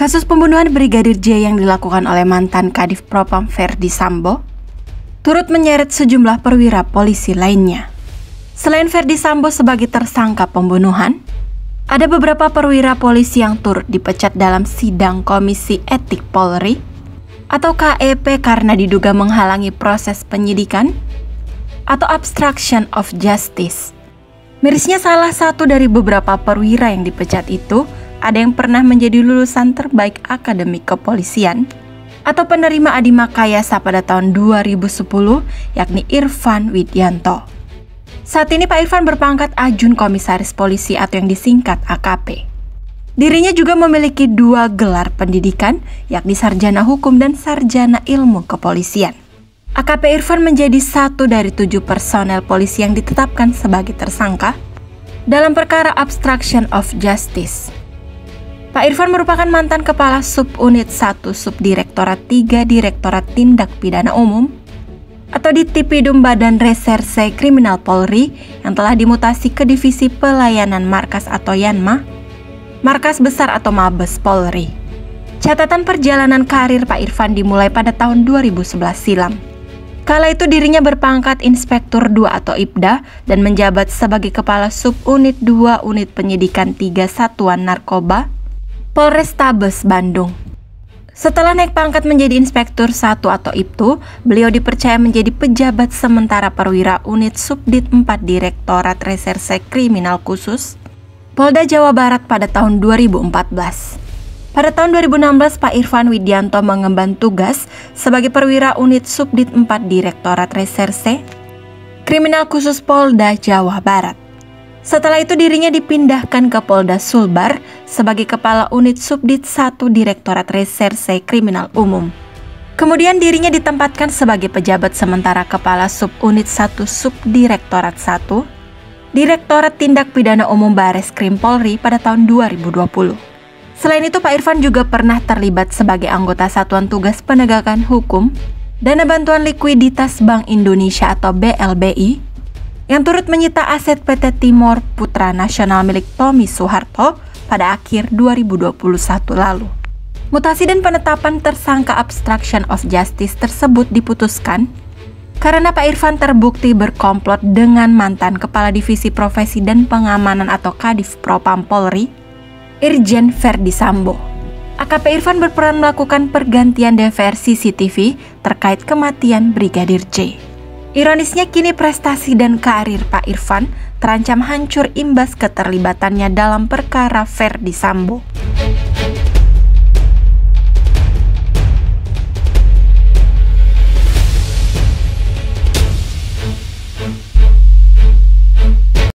Kasus pembunuhan Brigadir J yang dilakukan oleh mantan Kadif Propam Ferdy Sambo turut menyeret sejumlah perwira polisi lainnya. Selain Ferdy Sambo sebagai tersangka pembunuhan, ada beberapa perwira polisi yang turut dipecat dalam sidang Komisi Etik Polri atau KEP karena diduga menghalangi proses penyidikan atau obstruction of justice. Mirisnya, salah satu dari beberapa perwira yang dipecat itu ada yang pernah menjadi lulusan terbaik Akademi Kepolisian atau penerima Adi Makayasa pada tahun 2010, yakni Irfan Widianto. Saat ini Pak Irfan berpangkat Ajun Komisaris Polisi atau yang disingkat AKP. Dirinya juga memiliki 2 gelar pendidikan, yakni Sarjana Hukum dan Sarjana Ilmu Kepolisian. AKP Irfan menjadi 1 dari 7 personel polisi yang ditetapkan sebagai tersangka dalam perkara obstruction of justice. Pak Irfan merupakan mantan Kepala Subunit 1 Subdirektorat 3 Direktorat Tindak Pidana Umum atau di Tipidum Badan Reserse Kriminal Polri yang telah dimutasi ke Divisi Pelayanan Markas atau Yanma, Markas Besar atau Mabes Polri. Catatan perjalanan karir Pak Irfan dimulai pada tahun 2011 silam. Kala itu dirinya berpangkat Inspektur 2 atau IPDA dan menjabat sebagai Kepala Subunit 2 Unit Penyidikan 3 Satuan Narkoba Polrestabes Bandung. Setelah naik pangkat menjadi Inspektur 1 atau IPTU, beliau dipercaya menjadi pejabat sementara perwira Unit Subdit 4 Direktorat Reserse Kriminal Khusus Polda Jawa Barat pada tahun 2014. Pada tahun 2016, Pak Irfan Widianto mengemban tugas sebagai perwira Unit Subdit 4 Direktorat Reserse Kriminal Khusus Polda Jawa Barat. Setelah itu dirinya dipindahkan ke Polda Sulbar sebagai Kepala Unit Subdit 1 Direktorat Reserse Kriminal Umum. Kemudian dirinya ditempatkan sebagai pejabat sementara Kepala Subunit 1 Subdirektorat 1 Direktorat Tindak Pidana Umum Bareskrim Polri pada tahun 2020. Selain itu, Pak Irfan juga pernah terlibat sebagai anggota Satuan Tugas Penegakan Hukum Dana Bantuan Likuiditas Bank Indonesia atau BLBI yang turut menyita aset PT Timor Putra Nasional milik Tommy Soeharto pada akhir 2021 lalu. Mutasi dan penetapan tersangka obstruction of justice tersebut diputuskan karena Pak Irfan terbukti berkomplot dengan mantan Kepala Divisi Profesi dan Pengamanan atau Kadif Propam Polri, Irjen Ferdy Sambo. AKP Irfan berperan melakukan pergantian DVR CCTV terkait kematian Brigadir J. Ironisnya kini prestasi dan karir Pak Irfan terancam hancur imbas keterlibatannya dalam perkara Ferdy Sambo.